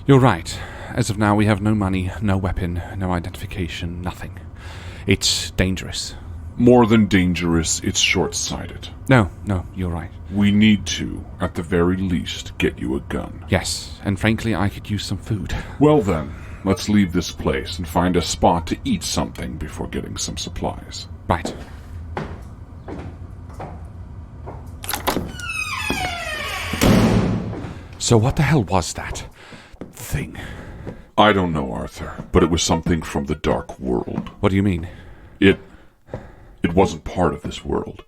You're right. As of now, we have no money, no weapon, no identification, nothing. It's dangerous. More than dangerous, it's short-sighted. No, you're right. We need to, at the very least, get you a gun. Yes, and frankly, I could use some food. Well then, let's leave this place and find a spot to eat something before getting some supplies. Right. So what the hell was that thing? I don't know, Arthur, but it was something from the Dark World. What do you mean? It wasn't part of this world.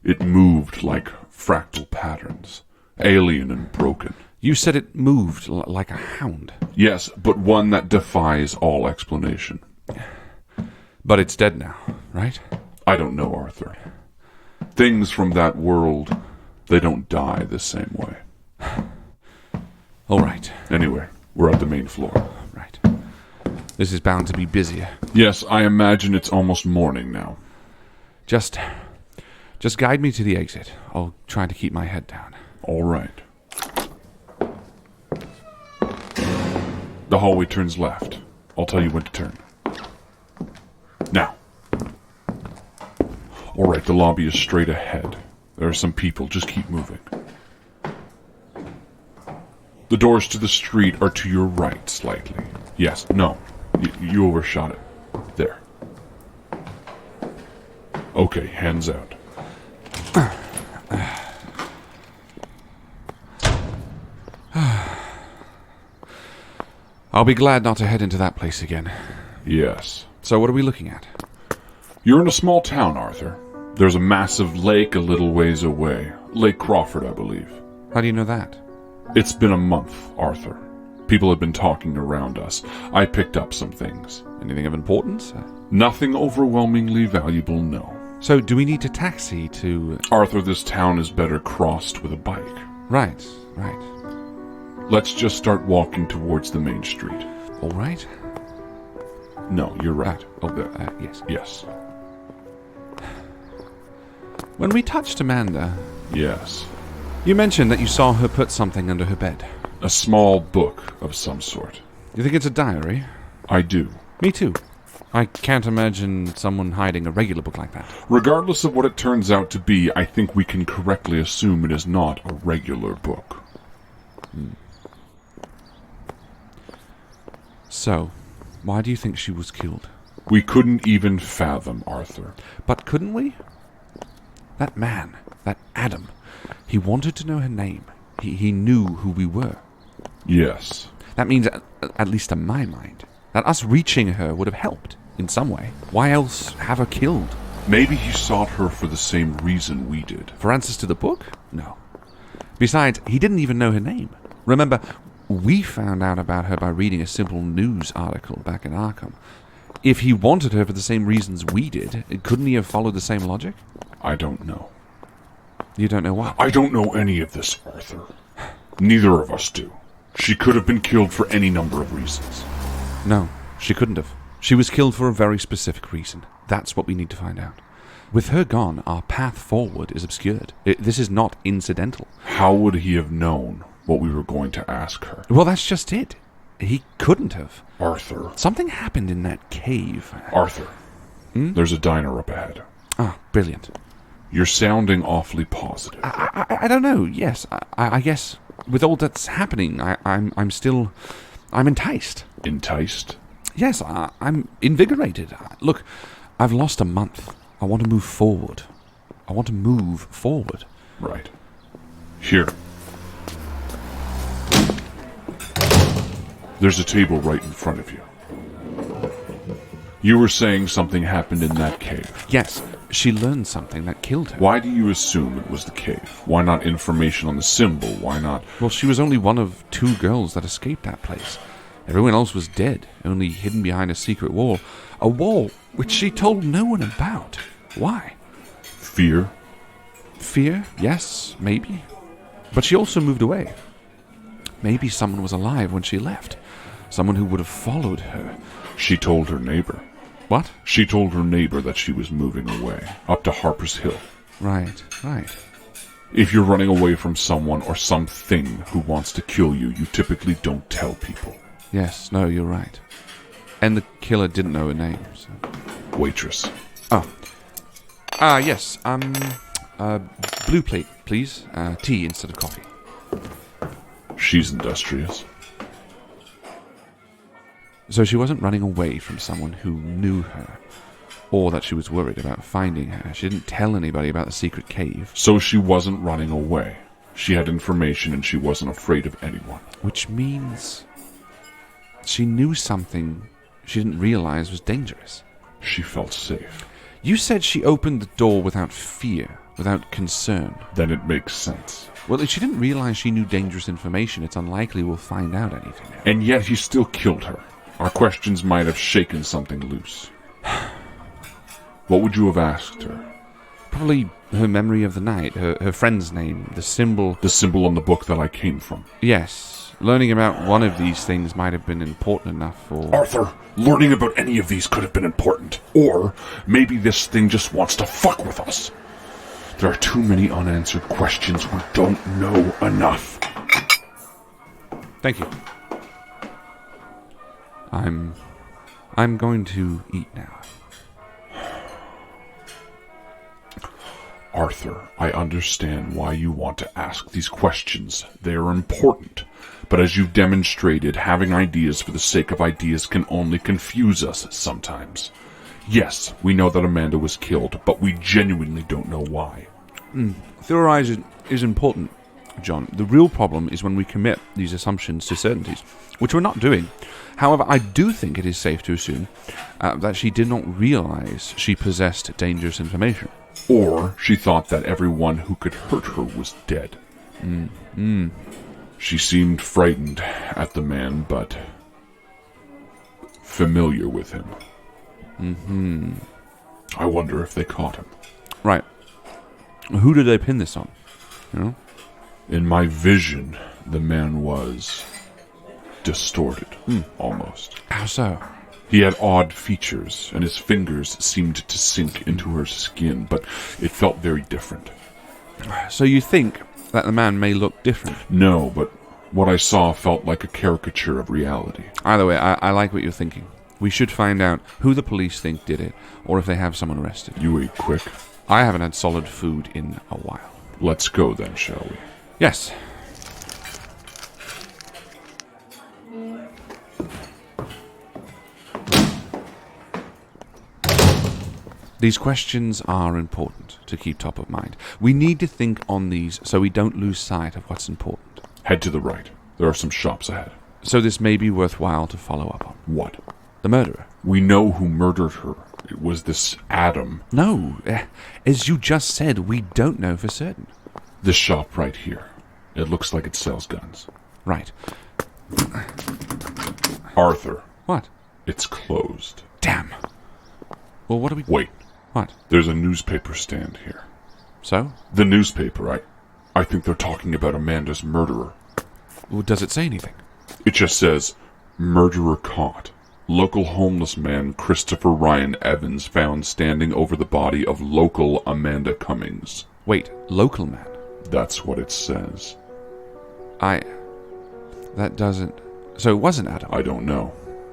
It moved like fractal patterns, alien and broken. You said it moved like a hound. Yes, but one that defies all explanation. But it's dead now, right? I don't know, Arthur. Things from that world, they don't die the same way. All right. Anyway, we're at the main floor. Right. This is bound to be busier. Yes, I imagine it's almost morning now. Just guide me to the exit. I'll try to keep my head down. All right. The hallway turns left. I'll tell you when to turn. Now. All right, the lobby is straight ahead. There are some people. Just keep moving. The doors to the street are to your right slightly. Yes, no. You overshot it. There. Okay, hands out. I'll be glad not to head into that place again. Yes. So what are we looking at? You're in a small town, Arthur. There's a massive lake a little ways away. Lake Crawford, I believe. How do you know that? It's been a month, Arthur. People have been talking around us. I picked up some things. Anything of importance? Nothing overwhelmingly valuable, no. So do we need to taxi to... Arthur, this town is better crossed with a bike. Right. Let's just start walking towards the main street. All right. No, you're right. Yes. Yes. When we touched Amanda... Yes. You mentioned that you saw her put something under her bed. A small book of some sort. You think it's a diary? I do. Me too. I can't imagine someone hiding a regular book like that. Regardless of what it turns out to be, I think we can correctly assume it is not a regular book. So, why do you think she was killed? We couldn't even fathom, Arthur. But couldn't we? That man, that Adam, he wanted to know her name. He knew who we were. Yes. That means, at least in my mind, that us reaching her would have helped in some way. Why else have her killed? Maybe he sought her for the same reason we did. For answers to the book? No. Besides, he didn't even know her name. Remember, we found out about her by reading a simple news article back in Arkham. If he wanted her for the same reasons we did, couldn't he have followed the same logic? I don't know. You don't know what? I don't know any of this, Arthur. Neither of us do. She could have been killed for any number of reasons. No, she couldn't have. She was killed for a very specific reason. That's what we need to find out. With her gone, our path forward is obscured. This is not incidental. How would he have known what we were going to ask her? Well, that's just it. He couldn't have. Arthur. Something happened in that cave. Arthur. There's a diner up ahead. Ah, brilliant. You're sounding awfully positive. I don't know. Yes, I guess with all that's happening, I'm enticed. Enticed? Yes, I'm invigorated. Look, I've lost a month. I want to move forward. Right. Here. There's a table right in front of you. You were saying something happened in that cave. Yes, she learned something that killed her. Why do you assume it was the cave? Why not information on the symbol? Why not... Well, she was only one of 2 girls that escaped that place. Everyone else was dead, only hidden behind a secret wall. A wall which she told no one about. Why? Fear? Fear? Yes, maybe. But she also moved away. Maybe someone was alive when she left. Someone who would have followed her. She told her neighbor. What? She told her neighbor that she was moving away, up to Harper's Hill. Right. If you're running away from someone or something who wants to kill you, you typically don't tell people. Yes, no, you're right. And the killer didn't know her name, so... Waitress. Oh. Yes, blue plate, please. Tea instead of coffee. She's industrious. So she wasn't running away from someone who knew her, or that she was worried about finding her. She didn't tell anybody about the secret cave. So she wasn't running away. She had information and she wasn't afraid of anyone. Which means she knew something she didn't realize was dangerous. She felt safe. You said she opened the door without fear, without concern. Then it makes sense. Well, if she didn't realize she knew dangerous information, it's unlikely we'll find out anything. And yet he still killed her. Our questions might have shaken something loose. What would you have asked her? Probably her memory of the night, her friend's name, the symbol... The symbol on the book that I came from. Yes. Learning about one of these things might have been important enough for... Arthur, learning about any of these could have been important. Or maybe this thing just wants to fuck with us. There are too many unanswered questions. We don't know enough. Thank you. I'm going to eat now. Arthur, I understand why you want to ask these questions. They are important. But as you've demonstrated, having ideas for the sake of ideas can only confuse us sometimes. Yes, we know that Amanda was killed, but we genuinely don't know why. Theorizing is important, John. The real problem is when we commit these assumptions to certainties, which we're not doing. However, I do think it is safe to assume that she did not realize she possessed dangerous information. Or she thought that everyone who could hurt her was dead. She seemed frightened at the man, but familiar with him. I wonder if they caught him. Right. Who did they pin this on? You know? In my vision, the man was distorted, almost. How so? He had odd features, and his fingers seemed to sink into her skin, but it felt very different. So you think that the man may look different? No, but what I saw felt like a caricature of reality. Either way, I like what you're thinking. We should find out who the police think did it, or if they have someone arrested. You ate quick. I haven't had solid food in a while. Let's go then, shall we? Yes. These questions are important to keep top of mind. We need to think on these so we don't lose sight of what's important. Head to the right. There are some shops ahead. So this may be worthwhile to follow up on. What? The murderer. We know who murdered her. It was this Adam. No, as you just said, we don't know for certain. This shop right here. It looks like it sells guns. Right. Arthur. What? It's closed. Damn. Well, what do we... Wait. What? There's a newspaper stand here. So? The newspaper, I think they're talking about Amanda's murderer. Well, does it say anything? It just says, murderer caught. Local homeless man Christopher Ryan Evans found standing over the body of local Amanda Cummings. Wait, local man? That's what it says. That doesn't... So it wasn't Adam? I don't know.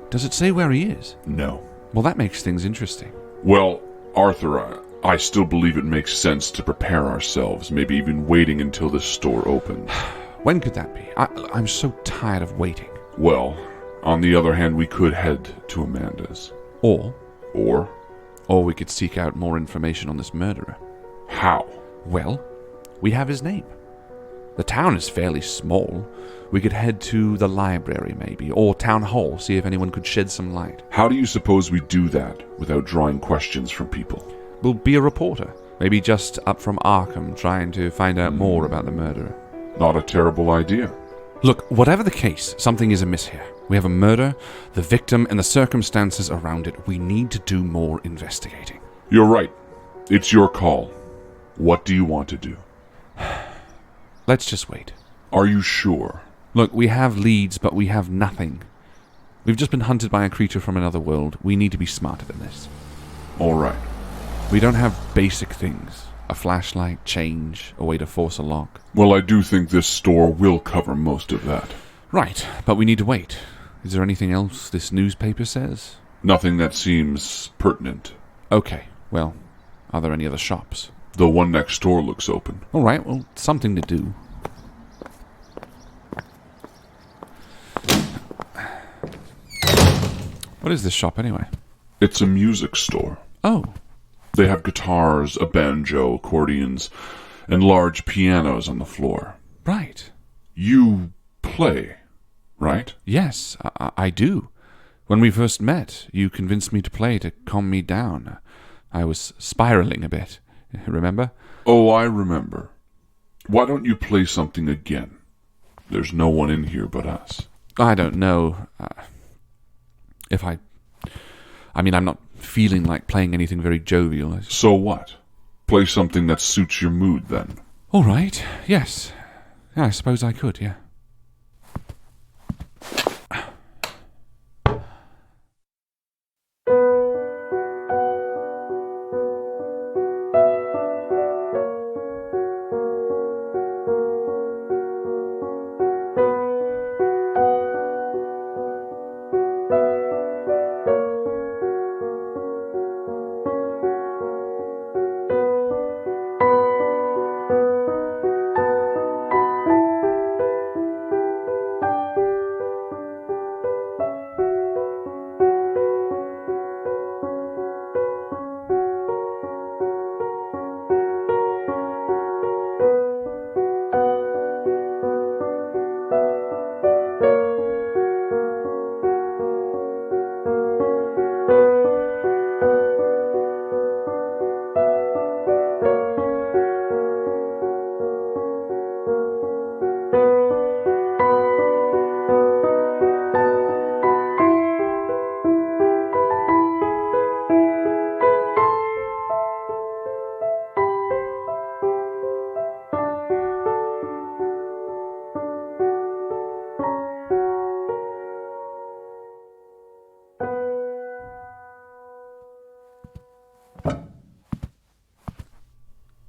Does it say where he is? No. Well, that makes things interesting. Well, Arthur, I still believe it makes sense to prepare ourselves, maybe even waiting until this store opens. When could that be? I'm so tired of waiting. Well, on the other hand, we could head to Amanda's. Or we could seek out more information on this murderer. How? Well, we have his name. The town is fairly small. We could head to the library, maybe, or town hall, see if anyone could shed some light. How do you suppose we do that without drawing questions from people? We'll be a reporter, maybe just up from Arkham, trying to find out more about the murderer. Not a terrible idea. Look, whatever the case, something is amiss here. We have a murder, the victim, and the circumstances around it. We need to do more investigating. You're right. It's your call. What do you want to do? Let's just wait. Are you sure? Look, we have leads, but we have nothing. We've just been hunted by a creature from another world. We need to be smarter than this. All right. We don't have basic things. A flashlight, change, a way to force a lock. Well, I do think this store will cover most of that. Right, but we need to wait. Is there anything else this newspaper says? Nothing that seems pertinent. Okay, well, are there any other shops? The one next door looks open. All right, well, something to do. What is this shop, anyway? It's a music store. Oh, They have guitars, a banjo, accordions, and large pianos on the floor. right. You play, right? Yes, I do. When we first met, you convinced me to play to calm me down. I was spiraling a bit, remember? Oh, I remember. Why don't you play something again? There's no one in here but us. I don't know. I'm not feeling like playing anything very jovial. So what? Play something that suits your mood, then. All right, yes. Yeah, I suppose I could, yeah.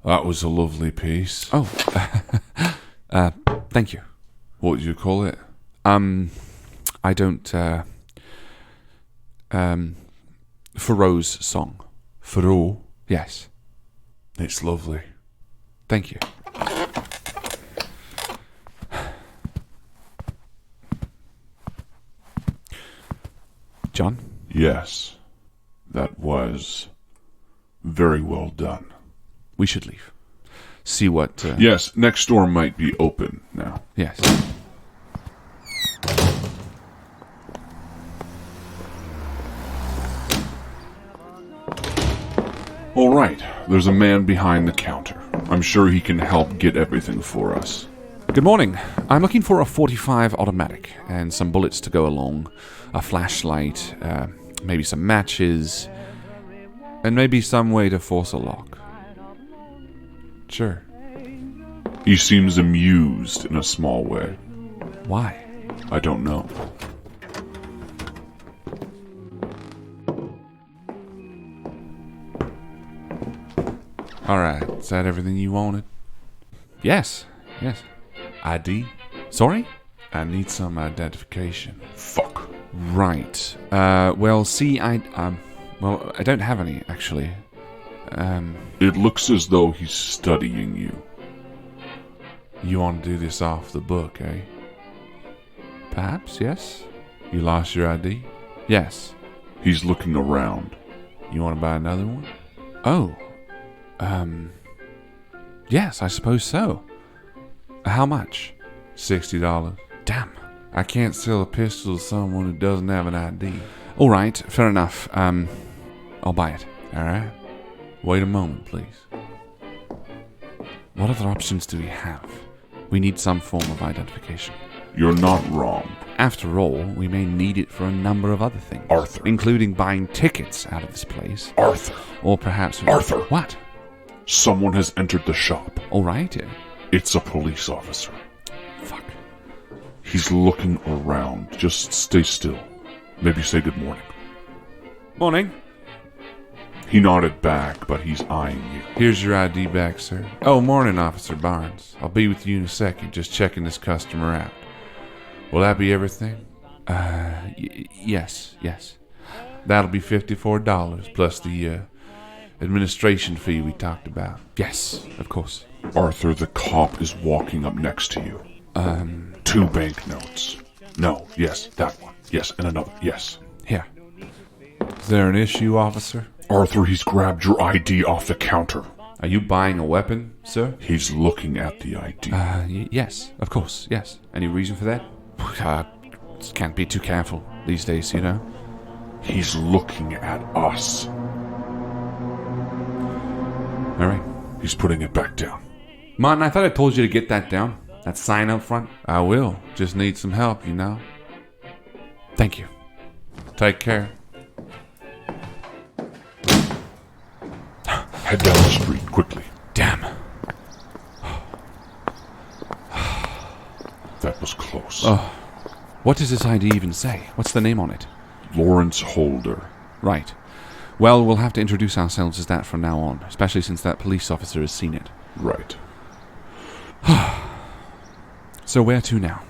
That was a lovely piece. Oh, thank you. What do you call it? I don't, Thoreau's song. Thoreau. Yes, It's lovely. thank you. John? Yes. That was very well done. We should leave. See what, Yes, next door might be open now. Yes. All right, there's a man behind the counter. I'm sure he can help get everything for us. Good morning. I'm looking for a .45 automatic and some bullets to go along, a flashlight, maybe some matches, and maybe some way to force a lock. Sure. He seems amused in a small way. Why? I don't know. All right. Is that everything you wanted? Yes. Yes. ID? Sorry? I need some identification. Fuck. Right. Well, see, I don't have any, actually. It looks as though he's studying you. You want to do this off the book, eh? Perhaps, yes. You lost your ID? Yes. He's looking around. You want to buy another one? Oh. Yes, I suppose so. How much? $60. Damn. I can't sell a pistol to someone who doesn't have an ID. All right, fair enough. I'll buy it. All right. Wait a moment, please. What other options do we have? We need some form of identification. You're not wrong. After all, we may need it for a number of other things. Arthur. Including buying tickets out of this place. Arthur. Or perhaps... Arthur. What? Someone has entered the shop. All right. It's a police officer. Fuck. He's looking around. Just stay still. Maybe say good morning. Morning. He nodded back, but he's eyeing you. Here's your ID back, sir. Oh, morning, Officer Barnes. I'll be with you in a second, just checking this customer out. Will that be everything? Yes. That'll be $54 plus the administration fee we talked about. Yes, of course. Arthur, the cop is walking up next to you. 2 banknotes. No, yes, that one. Yes, and another. Yes. Here. Is there an issue, officer? Arthur, he's grabbed your ID off the counter. Are you buying a weapon, sir? He's looking at the ID. Yes, of course, yes. Any reason for that? Can't be too careful these days, you know. He's looking at us. All right. He's putting it back down. Martin, I thought I told you to get that down. That sign up front. I will. Just need some help, you know. Thank you. Take care. Head down the street, quickly. Damn. That was close. Oh. What does this ID even say? What's the name on it? Lawrence Holder. Right. Well, we'll have to introduce ourselves as that from now on, especially since that police officer has seen it. Right. So where to now?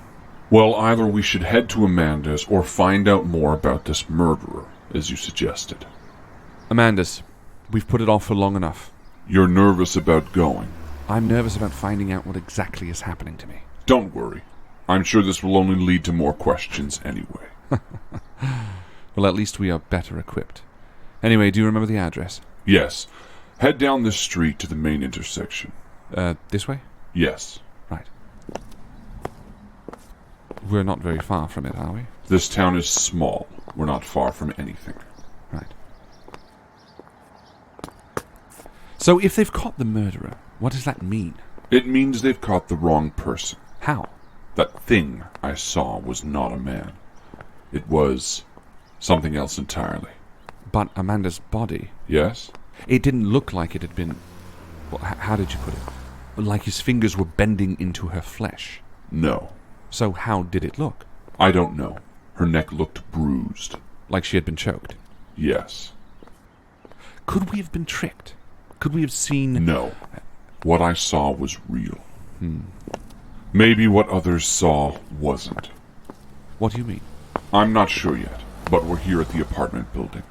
Well, either we should head to Amanda's or find out more about this murderer, as you suggested. Amanda's. We've put it off for long enough. You're nervous about going. I'm nervous about finding out what exactly is happening to me. Don't worry. I'm sure this will only lead to more questions anyway. Well, at least we are better equipped. Anyway, do you remember the address? Yes. Head down this street to the main intersection. This way? Yes. Right. We're not very far from it, are we? This town is small. We're not far from anything. Right. So if they've caught the murderer, what does that mean? It means they've caught the wrong person. How? That thing I saw was not a man. It was something else entirely. But Amanda's body, Yes? it didn't look like it had been... Well, how did you put it? Like his fingers were bending into her flesh. No. So how did it look? I don't know. Her neck looked bruised. Like she had been choked. Yes. Could we have been tricked? Could we have seen... No. What I saw was real. Maybe what others saw wasn't. What do you mean? I'm not sure yet, but we're here at the apartment building.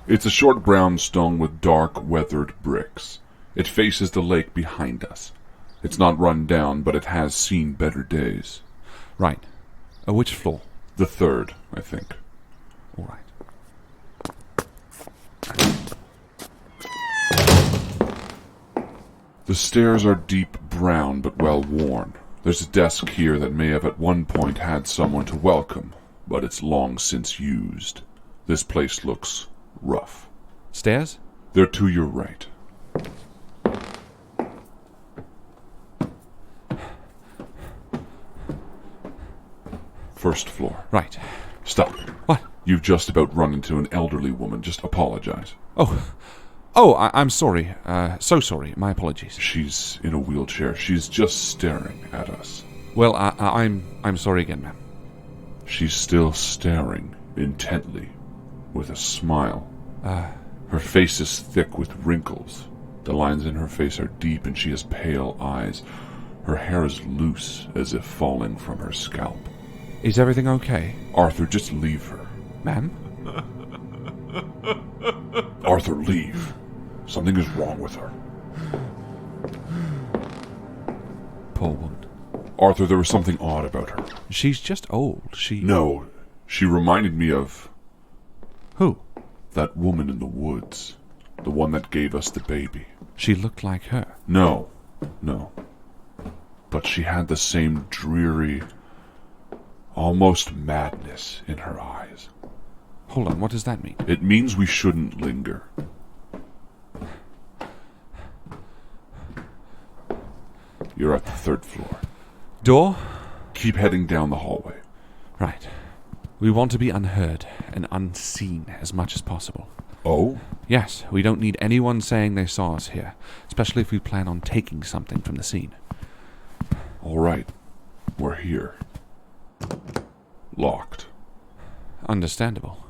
It's a short brownstone with dark, weathered bricks. It faces the lake behind us. It's not run down, but it has seen better days. Right. Which floor? The 3rd, I think. All right. The stairs are deep brown but well worn. There's a desk here that may have at one point had someone to welcome, but it's long since used. This place looks rough. Stairs? They're to your right. First floor. Right. Stop. What? You've just about run into an elderly woman. Just apologize. I'm sorry. So sorry. My apologies. She's in a wheelchair. She's just staring at us. Well, I'm sorry again, ma'am. She's still staring intently, with a smile. Her face is thick with wrinkles. The lines in her face are deep and she has pale eyes. Her hair is loose, as if falling from her scalp. Is everything okay? Arthur, just leave her. Ma'am? Arthur, leave. Something is wrong with her. Poor woman. Arthur, there was something odd about her. She's just old. No, she reminded me of... Who? That woman in the woods. The one that gave us the baby. She looked like her. No. But she had the same dreary, almost madness in her eyes. Hold on, what does that mean? It means we shouldn't linger. You're at the 3rd floor. Door? Keep heading down the hallway. Right. We want to be unheard and unseen as much as possible. Oh? Yes, we don't need anyone saying they saw us here, especially if we plan on taking something from the scene. All right. We're here. Locked. Understandable.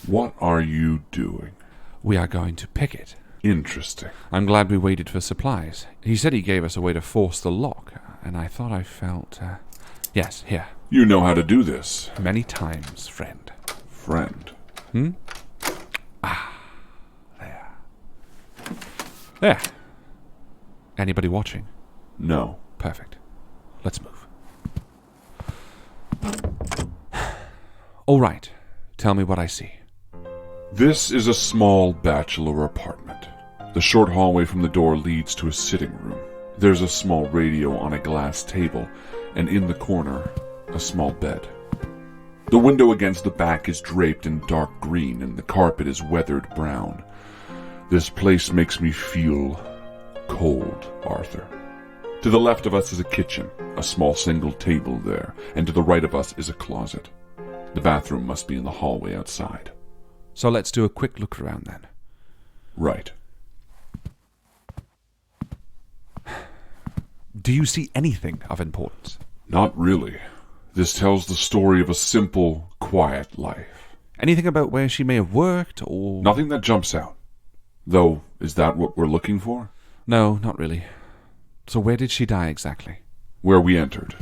What are you doing? We are going to pick it. Interesting. I'm glad we waited for supplies. He said he gave us a way to force the lock, and I thought I felt... Yes, here. You know how to do this. Many times, friend. Friend. There. There. Anybody watching? No. Perfect. Let's move. All right. Tell me what I see. This is a small bachelor apartment. The short hallway from the door leads to a sitting room. There's a small radio on a glass table, and in the corner, a small bed. The window against the back is draped in dark green, and the carpet is weathered brown. This place makes me feel cold, Arthur. To the left of us is a kitchen, a small single table there, and to the right of us is a closet. The bathroom must be in the hallway outside. So let's do a quick look around then. Right. Do you see anything of importance? Not really. This tells the story of a simple, quiet life. Anything about where she may have worked, or... Nothing that jumps out. Though, is that what we're looking for? No, not really. So where did she die exactly? Where we entered.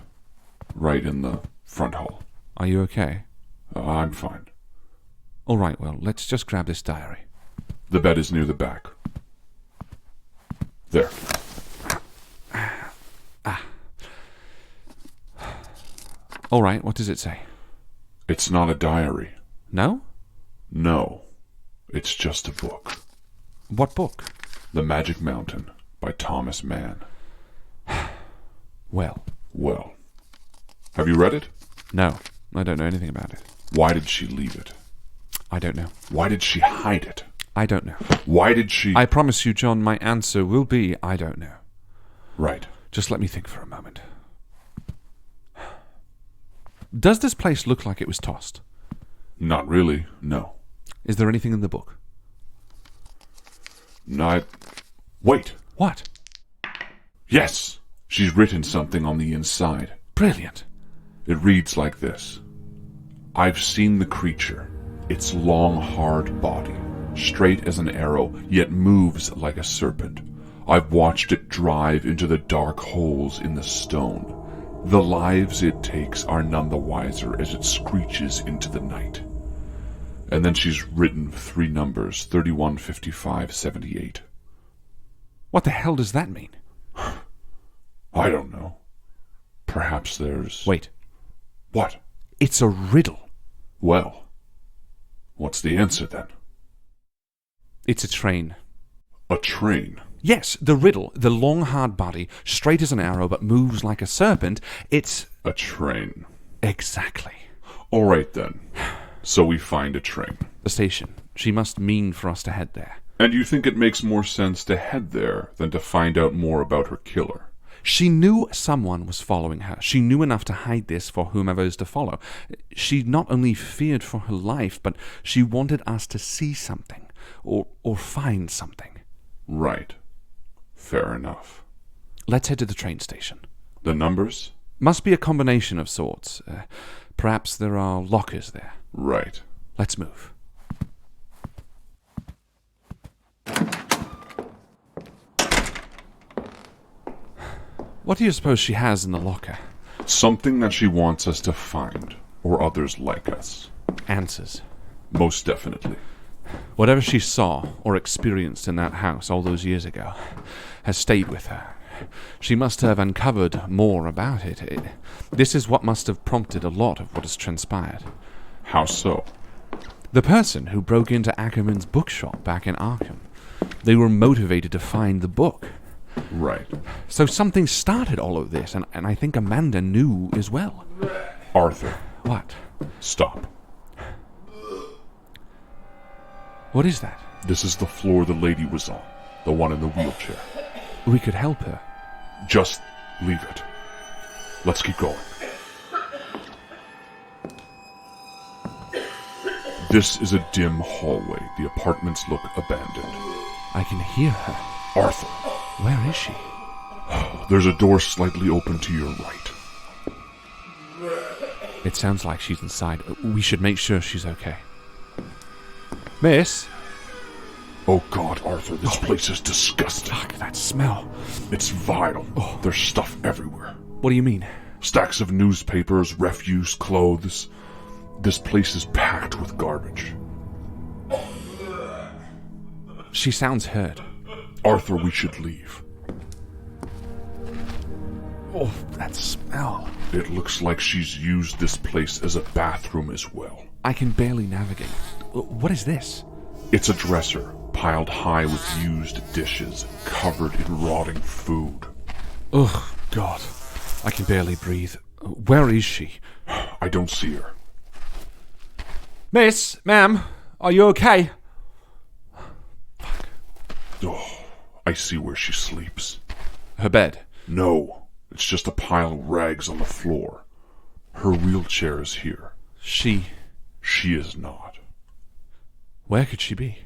Right in the front hall. Are you okay? I'm fine. All right, well, let's just grab this diary. The bed is near the back. There. All right, what does it say? It's not a diary. No? No. It's just a book. What book? The Magic Mountain by Thomas Mann. Well. Well. Have you read it? No, I don't know anything about it. Why did she leave it? I don't know. Why did she hide it? I don't know. Why did she... I promise you, John, my answer will be I don't know. Right. Just let me think for a moment. Does this place look like it was tossed? Not really, no. Is there anything in the book? Not... Wait. What? Yes! She's written something on the inside. Brilliant. It reads like this. I've seen the creature. Its long, hard body, straight as an arrow, yet moves like a serpent. I've watched it drive into the dark holes in the stone. The lives it takes are none the wiser as it screeches into the night. And then she's written 3 numbers, 31, 55, 78. What the hell does that mean? I don't know. Perhaps there's... Wait. What? It's a riddle. Well, what's the answer then? It's a train. A train? Yes, the riddle, the long hard body, straight as an arrow but moves like a serpent, it's... A train. Exactly. All right then. So we find a train. The station. She must mean for us to head there. And you think it makes more sense to head there than to find out more about her killer? She knew someone was following her. She knew enough to hide this for whomever is to follow. She not only feared for her life, but she wanted us to see something, or find something. Right. Fair enough. Let's head to the train station. The numbers? Must be a combination of sorts. Perhaps there are lockers there. Right. Let's move. What do you suppose she has in the locker? Something that she wants us to find, or others like us. Answers. Most definitely. Whatever she saw or experienced in that house all those years ago has stayed with her. She must have uncovered more about it. This is what must have prompted a lot of what has transpired. How so? The person who broke into Ackerman's bookshop back in Arkham, they were motivated to find the book. Right. So something started all of this, and I think Amanda knew as well. Arthur. What? Stop. What is that? This is the floor the lady was on. The one in the wheelchair. We could help her. Just leave it. Let's keep going. This is a dim hallway. The apartments look abandoned. I can hear her. Arthur. Where is she? There's a door slightly open to your right. It sounds like she's inside. We should make sure she's okay. Miss? Oh God, Arthur, this place is disgusting. Fuck, that smell. It's vile. There's stuff everywhere. What do you mean? Stacks of newspapers, refuse, clothes. This place is packed with garbage. She sounds hurt. Arthur, we should leave. Oh, that smell. It looks like she's used this place as a bathroom as well. I can barely navigate. What is this? It's a dresser, piled high with used dishes, covered in rotting food. Ugh, God. I can barely breathe. Where is she? I don't see her. Miss, ma'am, are you okay? Oh, I see where she sleeps. Her bed. No, it's just a pile of rags on the floor. Her wheelchair is here. She is not. Where could she be?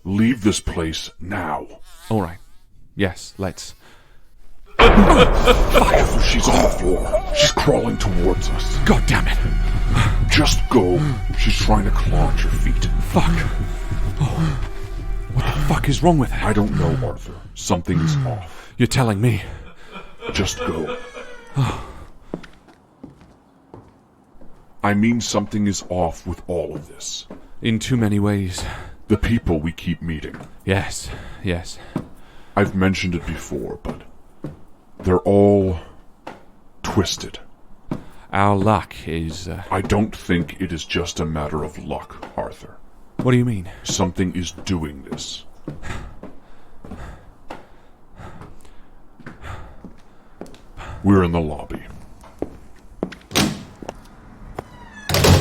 Leave this place now. All right. Yes, let's. Arthur, she's on the floor. She's crawling towards us. God damn it. Just go. She's trying to claw at your feet. Fuck. Oh. What the fuck is wrong with her? I don't know, Arthur. Something is off. You're telling me. Just go. I mean, something is off with all of this. In too many ways. The people we keep meeting. Yes. I've mentioned it before, but they're all twisted. Our luck is... I don't think it is just a matter of luck, Arthur. What do you mean? Something is doing this. We're in the lobby.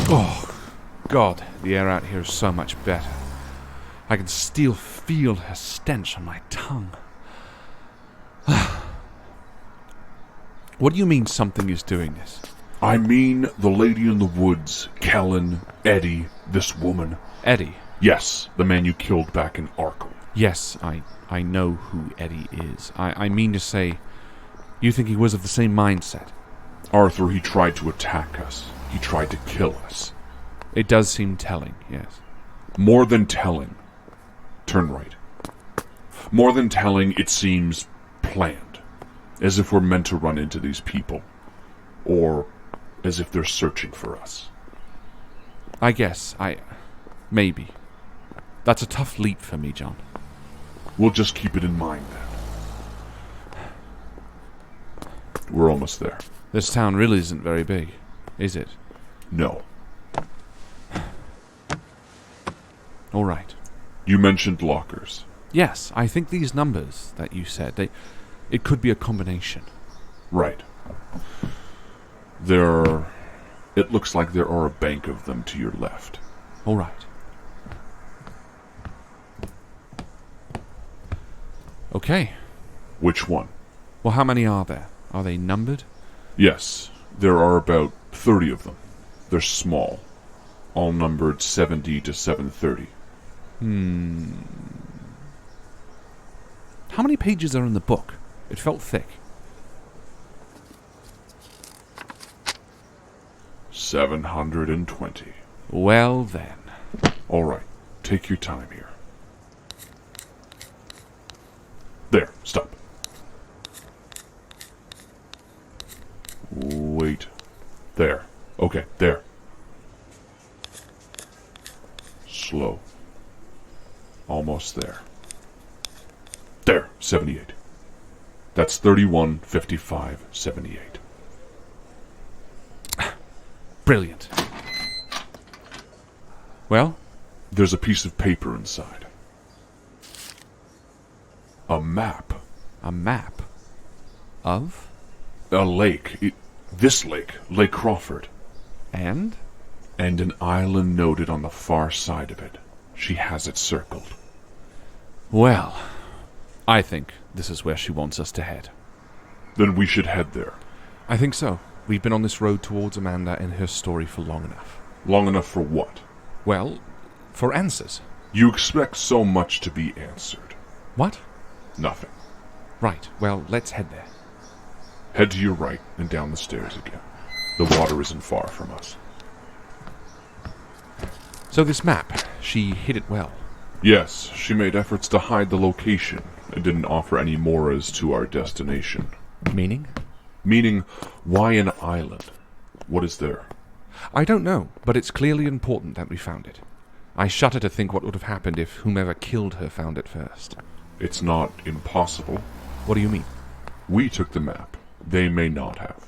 Oh, God, the air out here is so much better. I can still feel her stench on my tongue. What do you mean something is doing this? I mean the lady in the woods, Kellen, Eddie, this woman. Eddie? Yes, the man you killed back in Arkham. Yes, I know who Eddie is. I mean to say, you think he was of the same mindset? Arthur, he tried to attack us. He tried to kill us. It does seem telling, yes. More than telling. Turn right. More than telling, it seems planned. As if we're meant to run into these people. Or as if they're searching for us. I guess. Maybe. That's a tough leap for me, John. We'll just keep it in mind then. We're almost there. This town really isn't very big, is it? No. All right. You mentioned lockers. Yes, I think these numbers that you said, it could be a combination. Right. It looks like there are a bank of them to your left. All right. Okay. Which one? Well, how many are there? Are they numbered? Yes, there are about 30 of them. They're small. All numbered 70 to 730. How many pages are in the book? It felt thick. 720. Well then. All right, take your time here. There, stop. Wait. There. Okay, there. Slow. Almost there. There, 78. That's 31, 55, 78. Brilliant. Well? There's a piece of paper inside. A map. A map? Of? A lake. This lake, Lake Crawford. And? And an island noted on the far side of it. She has it circled. Well, I think this is where she wants us to head. Then we should head there. I think so. We've been on this road towards Amanda and her story for long enough. Long enough for what? Well, for answers. You expect so much to be answered. What? Nothing. Right, well, let's head there. Head to your right and down the stairs again. The water isn't far from us. So this map, she hid it well. Yes, she made efforts to hide the location and didn't offer any more as to our destination. Meaning? Meaning, why an island? What is there? I don't know, but it's clearly important that we found it. I shudder to think what would have happened if whomever killed her found it first. It's not impossible. What do you mean? We took the map. They may not have.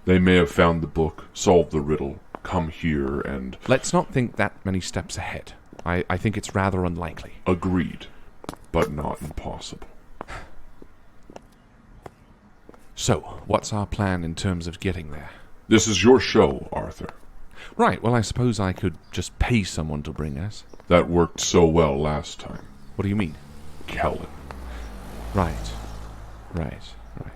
They may have found the book, solved the riddle, come here, and... Let's not think that many steps ahead. I think it's rather unlikely. Agreed, but not impossible. So, what's our plan in terms of getting there? This is your show, Arthur. Right, well, I suppose I could just pay someone to bring us. That worked so well last time. What do you mean? Kellen. Right.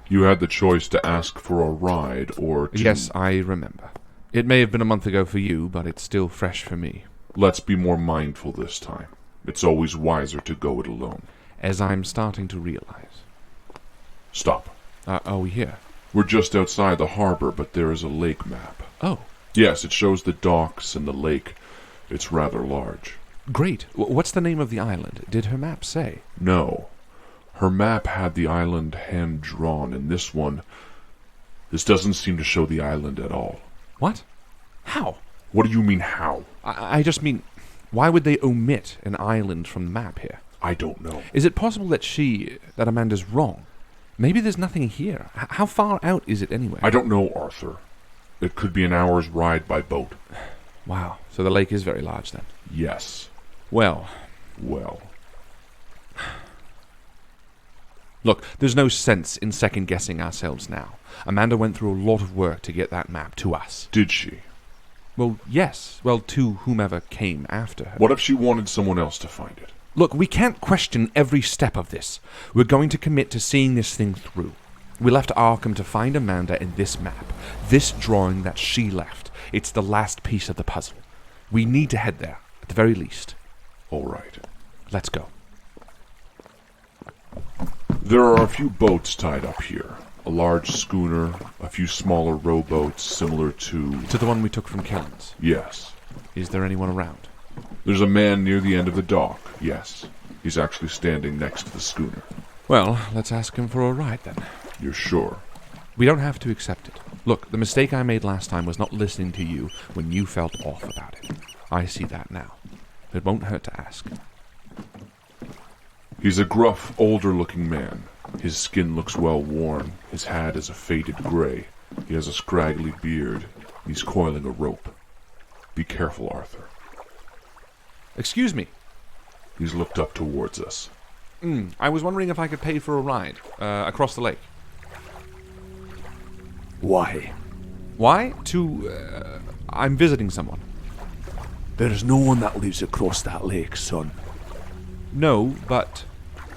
You had the choice to ask for a ride or to... Yes, I remember. It may have been a month ago for you, but it's still fresh for me. Let's be more mindful this time. It's always wiser to go it alone. As I'm starting to realize. Stop. Are we here? We're just outside the harbor, but there is a lake map. Oh. Yes, it shows the docks and the lake. It's rather large. Great. What's the name of the island? Did her map say? No. Her map had the island hand-drawn, and this doesn't seem to show the island at all. What? How? What do you mean, how? I just mean, why would they omit an island from the map here? I don't know. Is it possible that Amanda's wrong? Maybe there's nothing here. How far out is it anyway? I don't know, Arthur. It could be an hour's ride by boat. Wow, so the lake is very large then? Yes. Well. Look, there's no sense in second-guessing ourselves now. Amanda went through a lot of work to get that map to us. Did she? Well, yes. Well, to whomever came after her. What if she wanted someone else to find it? Look, we can't question every step of this. We're going to commit to seeing this thing through. We left Arkham to find Amanda in this map. This drawing that she left. It's the last piece of the puzzle. We need to head there, at the very least. All right. Let's go. There are a few boats tied up here. A large schooner, a few smaller rowboats similar to... To the one we took from Kellen's? Yes. Is there anyone around? There's a man near the end of the dock, yes. He's actually standing next to the schooner. Well, let's ask him for a ride then. You're sure? We don't have to accept it. Look, the mistake I made last time was not listening to you when you felt off about it. I see that now. It won't hurt to ask. He's a gruff, older-looking man. His skin looks well worn. His hat is a faded gray. He has a scraggly beard. He's coiling a rope. Be careful, Arthur. Excuse me. He's looked up towards us. I was wondering if I could pay for a ride across the lake. Why? Why? I'm visiting someone. There's no one that lives across that lake, son. No, but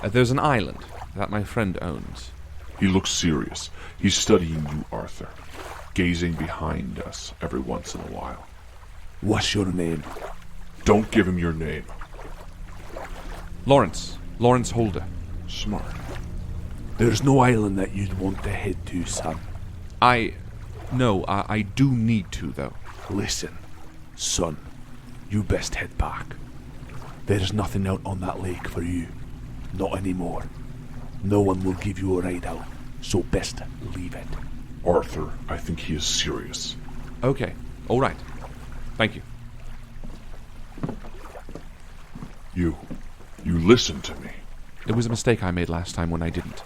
there's an island that my friend owns. He looks serious. He's studying you, Arthur, gazing behind us every once in a while. What's your name? Don't give him your name. Lawrence Holder. Smart. There's no island that you'd want to head to, son. I do need to, though. Listen, son, you best head back. There's nothing out on that lake for you. Not anymore. No one will give you a ride out, so best leave it. Arthur, I think he is serious. Okay, all right. Thank you. You listen to me. It was a mistake I made last time when I didn't.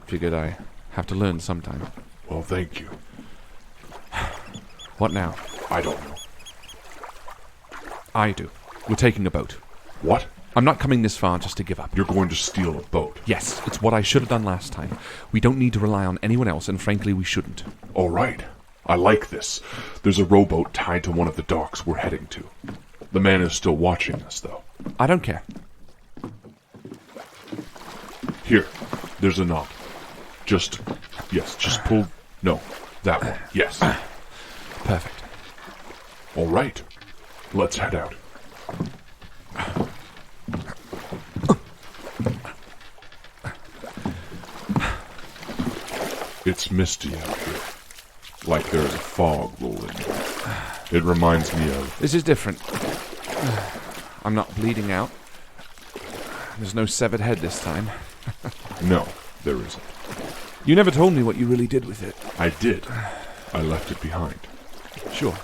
Figured I have to learn sometime. Well, thank you. What now? I don't know. I do. We're taking a boat. What? I'm not coming this far just to give up. You're going to steal a boat? Yes, it's what I should have done last time. We don't need to rely on anyone else, and frankly, we shouldn't. All right. I like this. There's a rowboat tied to one of the docks we're heading to. The man is still watching us, though. I don't care. Here, there's a knob. Just pull... No, that one. Yes. Perfect. All right. Let's head out. It's misty out here. Like there's a fog rolling. It reminds me of... This is different. I'm not bleeding out. There's no severed head this time. No, there isn't. You never told me what you really did with it. I did. I left it behind. Sure.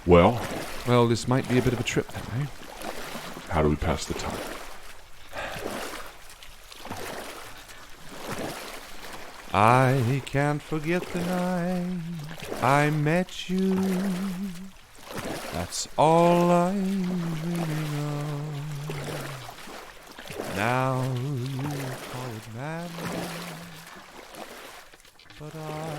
Well, Well, this might be a bit of a trip then, eh? how do we pass the time? I can't forget the night I met you. That's all I'm dreaming of. Now you call it madness, but I